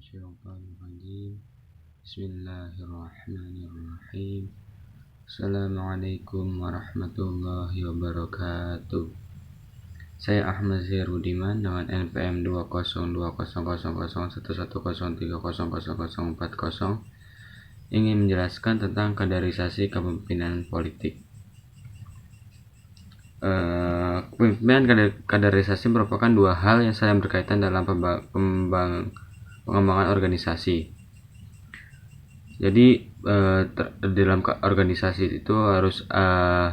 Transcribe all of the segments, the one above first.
Minasyaitonirrajim. Bismillahirrahmanirrahim. Assalamualaikum warahmatullahi wabarakatuh. Saya Ahmad Zairudiman dengan NPM 2020011030040 ingin menjelaskan tentang kaderisasi kepemimpinan politik. Kepemimpinan kaderisasi merupakan dua hal yang saling berkaitan dalam pengembangan organisasi. Jadi dalam organisasi itu harus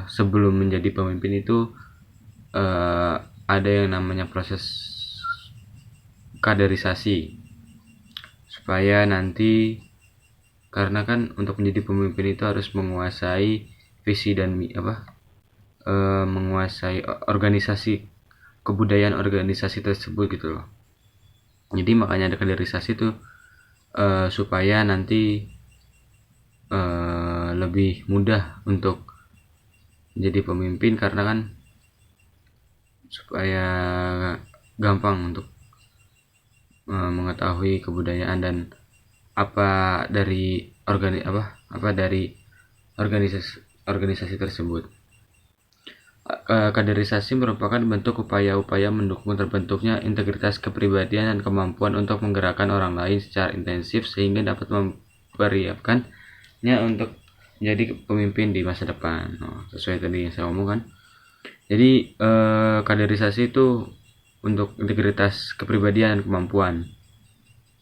sebelum menjadi pemimpin itu ada yang namanya proses kaderisasi, supaya nanti, karena kan untuk menjadi pemimpin itu harus menguasai visi dan menguasai organisasi, kebudayaan organisasi tersebut gitu loh. Jadi makanya ada kaderisasi itu supaya nanti lebih mudah untuk menjadi pemimpin, karena kan supaya gampang untuk mengetahui kebudayaan dan apa dari organisasi tersebut. Kaderisasi merupakan bentuk upaya-upaya mendukung terbentuknya integritas kepribadian dan kemampuan untuk menggerakkan orang lain secara intensif sehingga dapat mempersiapkannya untuk menjadi pemimpin di masa depan. Sesuai tadi yang saya omongkan. Jadi kaderisasi itu untuk integritas kepribadian dan kemampuan.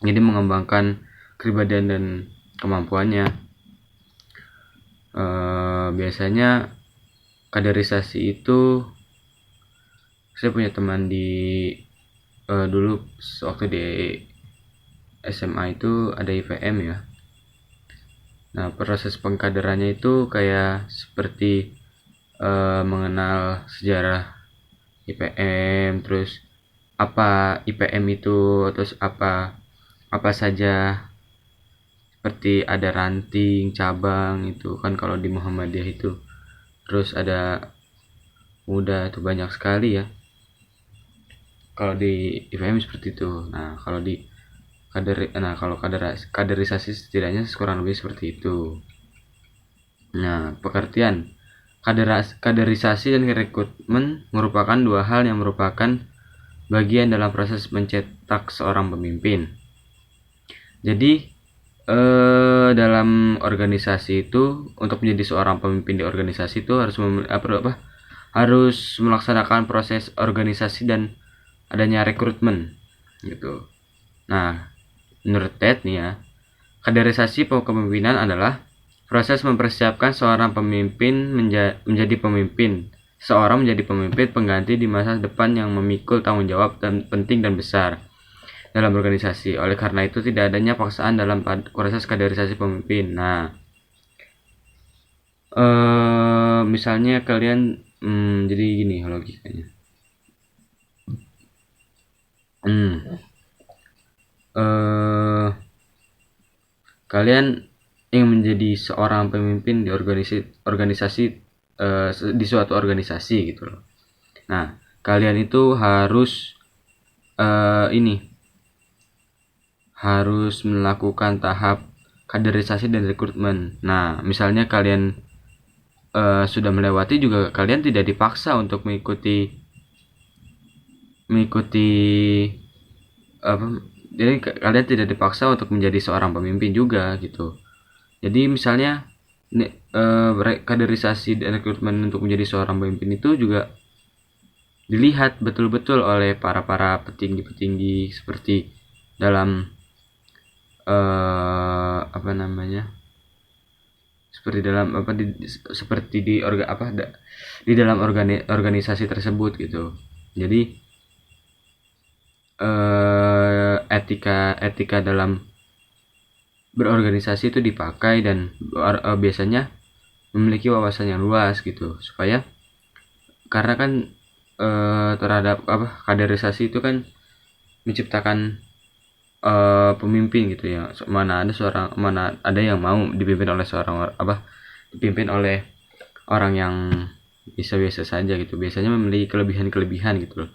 Jadi mengembangkan kepribadian dan kemampuannya. Biasanya kaderisasi itu, saya punya teman di dulu waktu di SMA itu ada IPM ya. Nah, proses pengkaderannya itu kayak seperti mengenal sejarah IPM, terus apa IPM itu, terus apa saja, seperti ada ranting, cabang itu kan kalau di Muhammadiyah itu. Terus ada muda itu banyak sekali ya. Kalau di IPM seperti itu. Nah, kalau di kaderisasi setidaknya kurang lebih seperti itu. Nah, pengertian kaderisasi dan rekrutmen merupakan dua hal yang merupakan bagian dalam proses mencetak seorang pemimpin. Jadi dalam organisasi itu, untuk menjadi seorang pemimpin di organisasi itu harus melaksanakan proses organisasi dan adanya rekrutmen gitu. Nah, menurut Ted nih ya, kaderisasi kepemimpinan adalah proses mempersiapkan seorang pemimpin menjadi pemimpin, seorang menjadi pemimpin pengganti di masa depan yang memikul tanggung jawab dan penting dan besar dalam organisasi. Oleh karena itu tidak adanya paksaan dalam proses kaderisasi pemimpin. Nah, misalnya kalian jadi gini logikanya. Kalian ingin menjadi seorang pemimpin di organisasi di suatu organisasi gitu loh. Nah, kalian itu harus harus melakukan tahap kaderisasi dan rekrutmen. Nah, misalnya kalian sudah melewati, juga kalian tidak dipaksa untuk mengikuti jadi kalian tidak dipaksa untuk menjadi seorang pemimpin juga gitu. Jadi misalnya kaderisasi dan rekrutmen untuk menjadi seorang pemimpin itu juga dilihat betul-betul oleh para petinggi-petinggi, seperti dalam di dalam organisasi tersebut gitu. Jadi etika dalam berorganisasi itu dipakai dan biasanya memiliki wawasan yang luas gitu, supaya karena kan terhadap kaderisasi itu kan menciptakan pemimpin gitu ya. Mana ada yang mau dipimpin oleh orang yang biasa-biasa saja gitu, biasanya memiliki kelebihan gitu loh.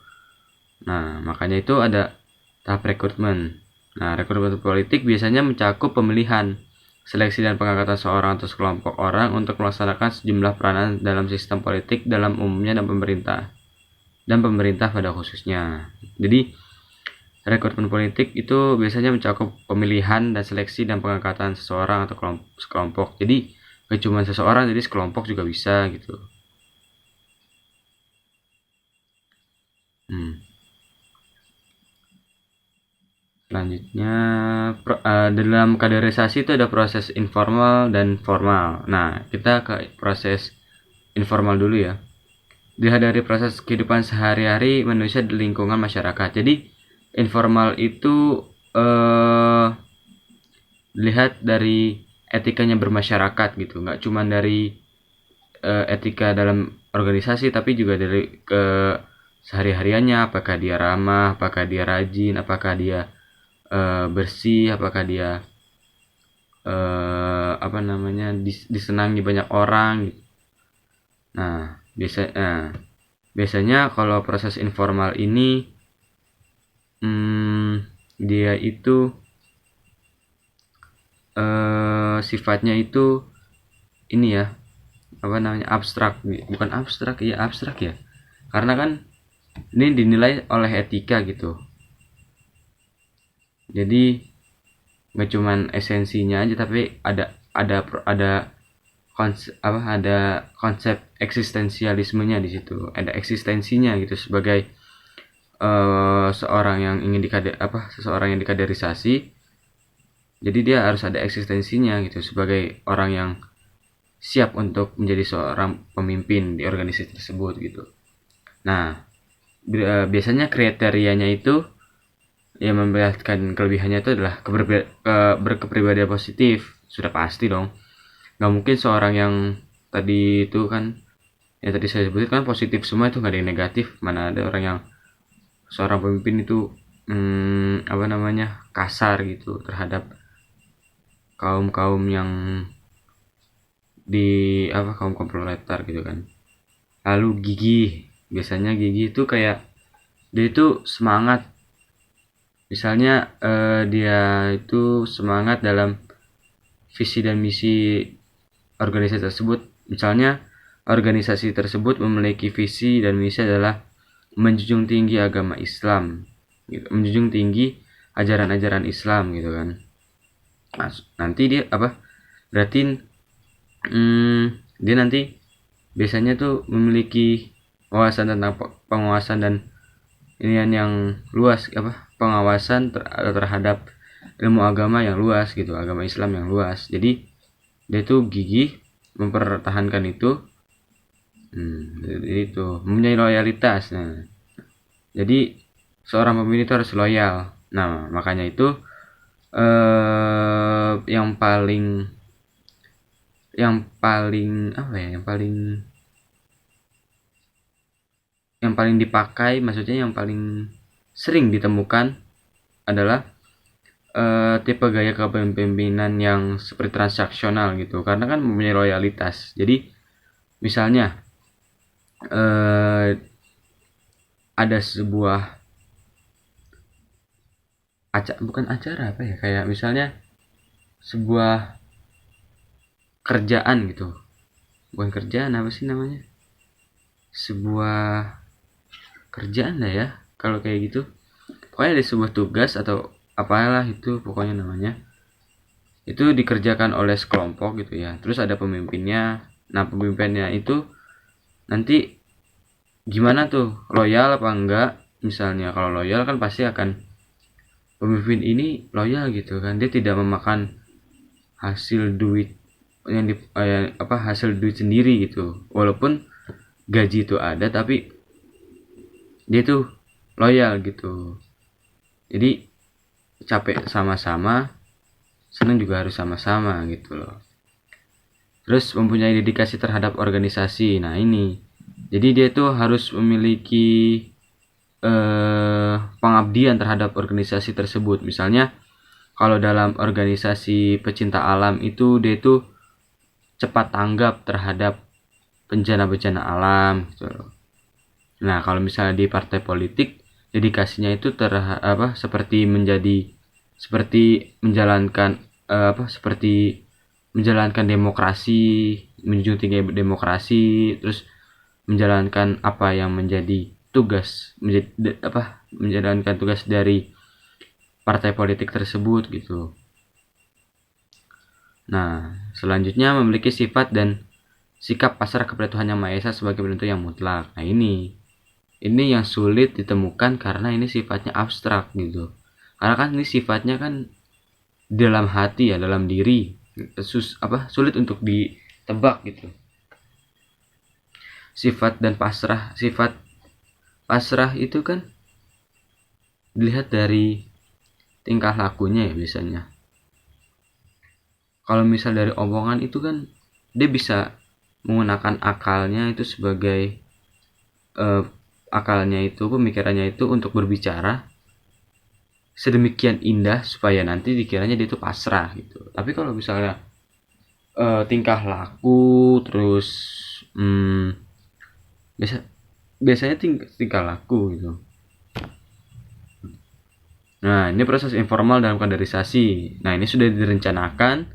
Nah, makanya itu ada tahap rekrutmen. Nah, rekrutmen politik biasanya mencakup pemilihan, seleksi dan pengangkatan seorang atau sekelompok orang untuk melaksanakan sejumlah peranan dalam sistem politik dalam umumnya dan pemerintah pada khususnya. Jadi, rekrutmen politik itu biasanya mencakup pemilihan dan seleksi dan pengangkatan seseorang atau sekelompok. Jadi, gak cuma seseorang, jadi sekelompok juga bisa gitu. Selanjutnya, dalam kaderisasi itu ada proses informal dan formal. Nah, kita ke proses informal dulu ya. Dihadiri proses kehidupan sehari-hari manusia di lingkungan masyarakat. Jadi, informal itu dilihat dari etikanya bermasyarakat gitu. Nggak cuma dari etika dalam organisasi, tapi juga dari ke sehari-hariannya, apakah dia ramah, apakah dia rajin, apakah dia bersih, apakah dia disenangi banyak orang. Nah, biasanya kalau proses informal ini dia itu sifatnya itu ini ya, abstrak, bukan abstrak ya, abstrak ya, karena kan ini dinilai oleh etika gitu. Jadi nggak cuman esensinya aja, tapi ada konsep eksistensialismenya di situ, ada eksistensinya gitu sebagai seseorang yang dikaderisasi. Jadi dia harus ada eksistensinya gitu sebagai orang yang siap untuk menjadi seorang pemimpin di organisasi tersebut gitu. Nah, biasanya kriterianya itu yang memperlihatkan kelebihannya itu adalah berkepribadian positif. Sudah pasti dong, nggak mungkin seorang yang tadi itu kan, yang tadi saya sebutkan kan positif semua, itu nggak ada yang negatif. Mana ada orang yang seorang pemimpin itu kasar gitu terhadap kaum yang kaum proletar gitu kan. Lalu biasanya gigih itu kayak dia itu semangat. Misalnya dia itu semangat dalam visi dan misi organisasi tersebut. Misalnya organisasi tersebut memiliki visi dan misi adalah menjunjung tinggi agama Islam gitu. Menjunjung tinggi ajaran-ajaran Islam gitu kan. Nah, nanti dia berarti dia nanti biasanya tuh memiliki wawasan tentang pengawasan dan yang luas, pengawasan terhadap ilmu agama yang luas gitu, agama Islam yang luas. Jadi dia tuh gigih mempertahankan itu. Jadi itu mempunyai loyalitas. Nah, jadi seorang pemimpin itu harus loyal. Nah, makanya itu yang paling dipakai, maksudnya yang paling sering ditemukan adalah tipe gaya kepemimpinan yang seperti transaksional gitu, karena kan mempunyai loyalitas. Jadi misalnya ada sebuah kayak misalnya sebuah kerjaan gitu, bukan kerjaan, apa sih namanya, sebuah kerjaan lah ya kalau kayak gitu. Pokoknya ada sebuah tugas atau apalah itu pokoknya namanya, itu dikerjakan oleh sekelompok gitu ya, terus ada pemimpinnya. Nah, pemimpinnya itu nanti gimana tuh, loyal apa enggak. Misalnya kalau loyal kan pasti akan, pemimpin ini loyal gitu kan, dia tidak memakan hasil duit hasil duit sendiri gitu, walaupun gaji itu ada, tapi dia tuh loyal gitu. Jadi capek sama-sama, senang juga harus sama-sama gitu loh. Terus mempunyai dedikasi terhadap organisasi. Nah ini, jadi dia tuh harus memiliki pengabdian terhadap organisasi tersebut. Misalnya kalau dalam organisasi pecinta alam itu, dia tuh cepat tanggap terhadap bencana-bencana alam gitu. Nah, kalau misalnya di partai politik, dedikasinya itu seperti menjadi seperti menjalankan demokrasi, menjunjung tinggi demokrasi, terus menjalankan apa yang menjadi menjalankan tugas dari partai politik tersebut gitu. Nah, selanjutnya memiliki sifat dan sikap pasrah kepada Tuhan Yang Maha Esa sebagai penentu yang mutlak. Nah, ini yang sulit ditemukan karena ini sifatnya abstrak gitu. Karena kan ini sifatnya kan dalam hati ya, dalam diri. Sulit untuk ditebak gitu. Sifat pasrah itu kan dilihat dari tingkah lakunya ya biasanya. Kalau misal dari omongan itu kan dia bisa menggunakan akalnya itu sebagai pemikirannya itu untuk berbicara sedemikian indah supaya nanti dikiranya dia itu pasrah gitu. Tapi kalau misalnya tingkah laku terus biasanya tingkah laku gitu. Nah, ini proses informal dalam kaderisasi. Nah, ini sudah direncanakan,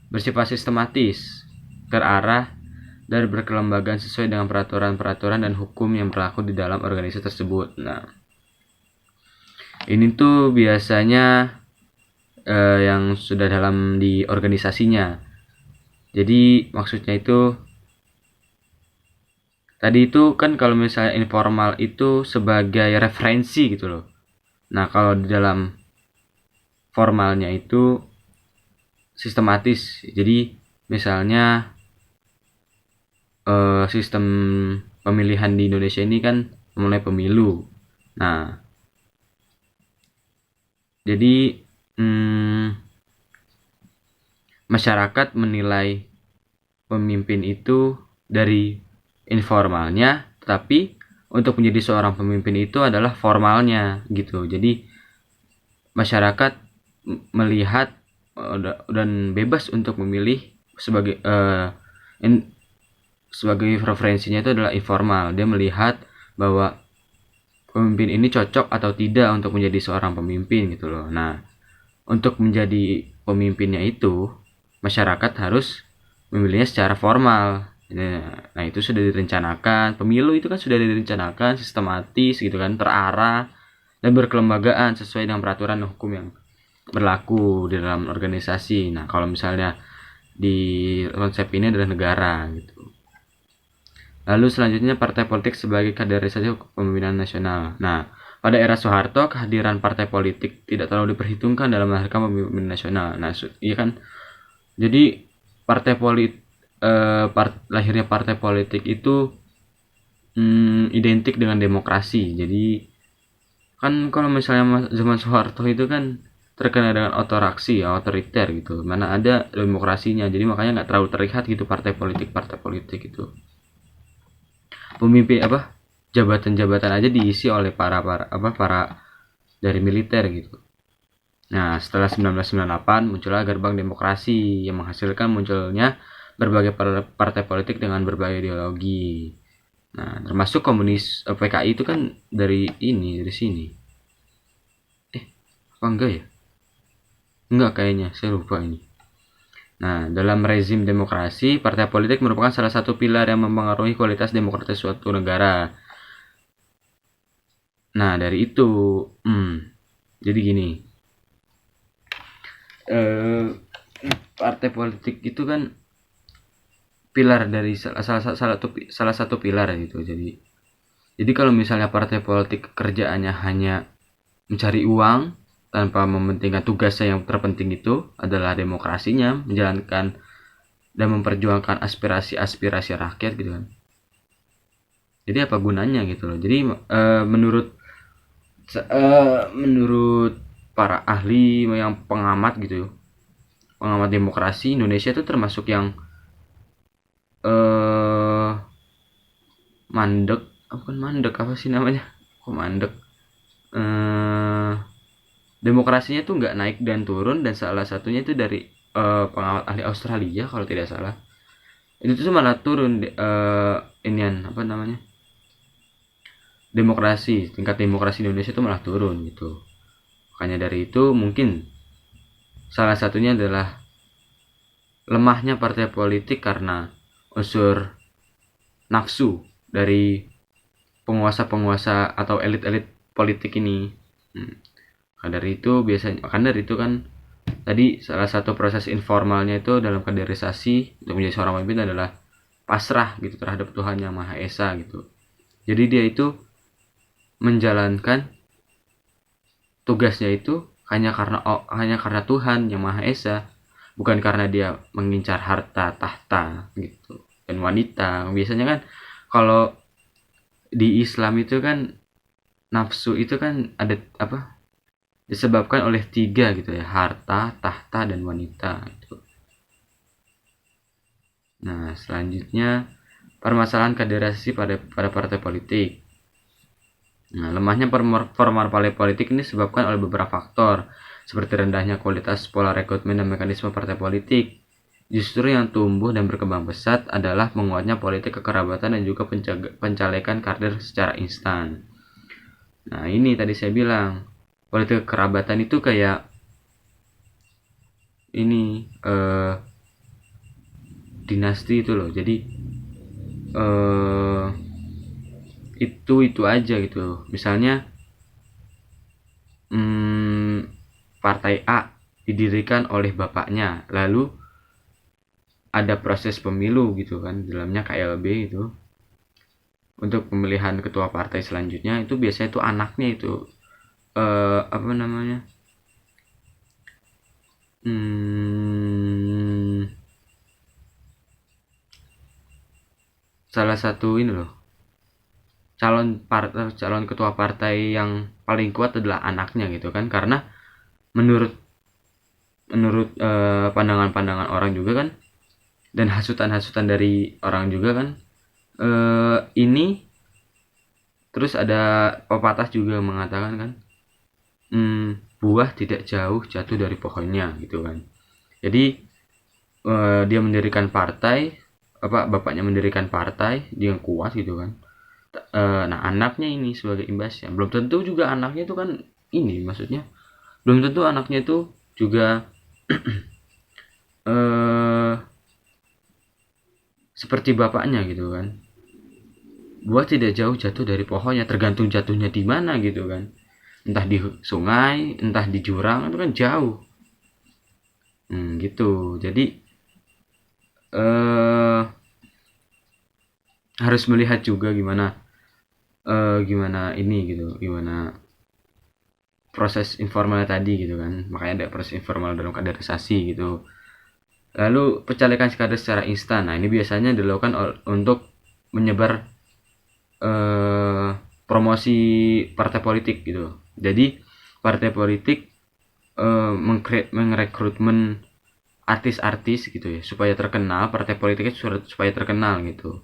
bersifat sistematis, terarah, dan berkelembagaan sesuai dengan peraturan-peraturan dan hukum yang berlaku di dalam organisasi tersebut. Nah, ini tuh biasanya yang sudah dalam di organisasinya. Jadi maksudnya itu tadi itu kan kalau misalnya informal itu sebagai referensi gitu loh. Nah, kalau di dalam formalnya itu sistematis. Jadi misalnya sistem pemilihan di Indonesia ini kan mulai pemilu. Nah, jadi masyarakat menilai pemimpin itu dari informalnya, tetapi untuk menjadi seorang pemimpin itu adalah formalnya gitu. Jadi masyarakat melihat dan bebas untuk memilih sebagai referensinya itu adalah informal. Dia melihat bahwa pemimpin ini cocok atau tidak untuk menjadi seorang pemimpin gitu loh. Nah, untuk menjadi pemimpinnya itu masyarakat harus memilihnya secara formal. Nah, itu sudah direncanakan. Pemilu itu kan sudah direncanakan sistematis gitu kan, terarah dan berkelembagaan sesuai dengan peraturan hukum yang berlaku di dalam organisasi. Nah, kalau misalnya di konsep ini adalah negara gitu. Lalu selanjutnya partai politik sebagai kaderisasi kepemimpinan nasional. Nah, pada era Soeharto kehadiran partai politik tidak terlalu diperhitungkan dalam melahirkan pemimpin nasional. Nah, iya kan. Jadi partai politik lahirnya partai politik itu identik dengan demokrasi. Jadi kan kalau misalnya zaman Soeharto itu kan terkenal dengan otoritaris ya, otoriter gitu. Mana ada demokrasinya. Jadi makanya nggak terlalu terlihat gitu partai politik itu. Pemimpin jabatan-jabatan aja diisi oleh para dari militer gitu. Nah, setelah 1998 muncullah gerbang demokrasi yang menghasilkan munculnya berbagai partai politik dengan berbagai ideologi. Nah, termasuk komunis PKI itu kan dari sini. Apa enggak ya? Enggak kayaknya, saya lupa ini. Nah, dalam rezim demokrasi, partai politik merupakan salah satu pilar yang mempengaruhi kualitas demokratis suatu negara. Nah, dari itu, jadi gini, partai politik itu kan pilar dari salah satu pilar gitu. Jadi kalau misalnya partai politik kerjaannya hanya mencari uang tanpa mementingkan tugasnya yang terpenting itu adalah demokrasinya, menjalankan dan memperjuangkan aspirasi rakyat gitu kan. Jadi apa gunanya gitu loh. Jadi menurut para ahli yang pengamat gitu, pengamat demokrasi, Indonesia itu termasuk yang mandek, bukan mandek, apa sih namanya, kok mandek, demokrasinya tuh nggak naik dan turun, dan salah satunya itu dari pengamat ahli Australia kalau tidak salah, itu tuh malah turun tingkat demokrasi Indonesia itu malah turun gitu. Makanya dari itu mungkin salah satunya adalah lemahnya partai politik karena unsur nafsu dari penguasa-penguasa atau elit-elit politik ini. Maka dari itu kan tadi salah satu proses informalnya itu dalam kaderisasi untuk menjadi seorang pemimpin adalah pasrah gitu terhadap Tuhan Yang Maha Esa gitu. Jadi dia itu menjalankan tugasnya itu hanya karena Tuhan Yang Maha Esa, bukan karena dia mengincar harta tahta gitu dan wanita. Biasanya kan kalau di Islam itu kan nafsu itu kan ada disebabkan oleh 3 gitu ya, harta, tahta, dan wanita gitu. Nah, selanjutnya permasalahan kaderisasi pada partai politik. Nah, lemahnya formal partai politik ini disebabkan oleh beberapa faktor, seperti rendahnya kualitas pola rekrutmen dan mekanisme partai politik. Justru yang tumbuh dan berkembang pesat adalah menguatnya politik kekerabatan dan juga pencalekan kader secara instan. Nah, ini tadi saya bilang, politik kekerabatan itu kayak ini dinasti itu loh. Jadi itu aja gitu. Misalnya partai A didirikan oleh bapaknya, lalu ada proses pemilu gitu kan, dalamnya KLB itu untuk pemilihan ketua partai selanjutnya. Itu biasanya itu anaknya itu salah satu ini loh, calon ketua partai yang paling kuat adalah anaknya gitu kan, karena menurut pandangan-pandangan orang juga kan, dan hasutan-hasutan dari orang juga kan, ini terus ada pepatah juga mengatakan kan, buah tidak jauh jatuh dari pohonnya gitu kan. Jadi dia mendirikan partai, bapaknya mendirikan partai, dia yang kuat gitu kan. Nah, anaknya ini sebagai imbasnya, belum tentu juga anaknya itu kan ini, maksudnya belum tentu anaknya itu juga seperti bapaknya gitu kan. Buah tidak jauh jatuh dari pohonnya, tergantung jatuhnya di mana gitu kan. Entah di sungai, entah di jurang, itu kan jauh. Gitu. Jadi harus melihat juga gimana ini gitu, gimana proses informal tadi gitu kan. Makanya ada proses informal dalam kaderisasi gitu. Lalu pencalekan kader secara instan. Nah, ini biasanya dilakukan untuk menyebar promosi partai politik gitu. Jadi partai politik mengrekrutmen artis-artis gitu ya, supaya terkenal, partai politiknya supaya terkenal gitu.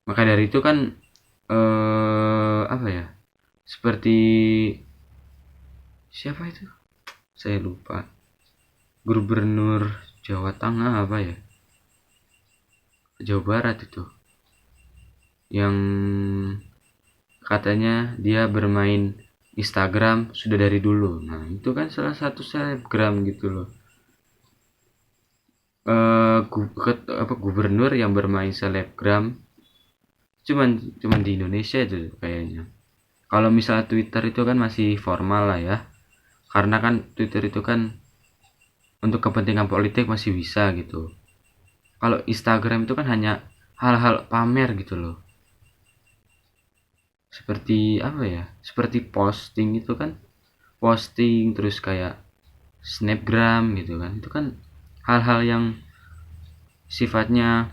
Maka dari itu kan seperti siapa itu? Saya lupa. Gubernur Jawa Tengah Jawa Barat itu. Yang katanya dia bermain Instagram sudah dari dulu. Nah, itu kan salah satu selebgram gitu loh. Gubernur yang bermain selebgram cuman di Indonesia itu kayaknya. Kalau misalnya Twitter itu kan masih formal lah ya, karena kan Twitter itu kan untuk kepentingan politik masih bisa gitu. Kalau Instagram itu kan hanya hal-hal pamer gitu loh, seperti seperti posting itu kan, posting terus kayak snapgram gitu kan, itu kan hal-hal yang sifatnya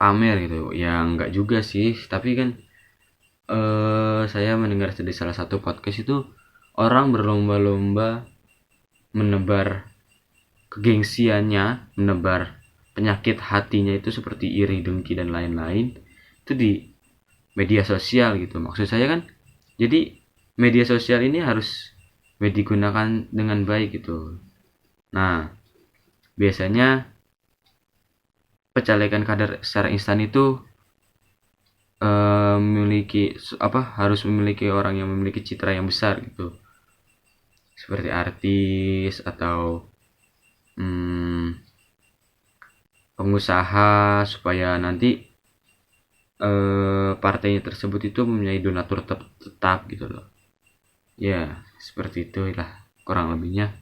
pamer gitu ya. Enggak juga sih, tapi kan saya mendengar dari salah satu podcast itu, orang berlomba-lomba menebar kegengsiannya, menebar penyakit hatinya itu seperti iri, dengki, dan lain-lain, itu di media sosial gitu. Maksud saya kan, jadi media sosial ini harus digunakan dengan baik gitu. Nah, biasanya pencalekan kader secara instan itu harus memiliki orang yang memiliki citra yang besar gitu. seperti artis atau pengusaha, supaya nanti partainya tersebut itu mempunyai donatur tetap gitu loh. Ya, seperti itulah kurang lebihnya.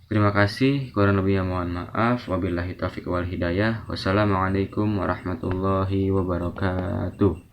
Terima kasih, kurang lebihnya mohon maaf. Wabillahi taufiq wal hidayah. Wassalamualaikum warahmatullahi wabarakatuh.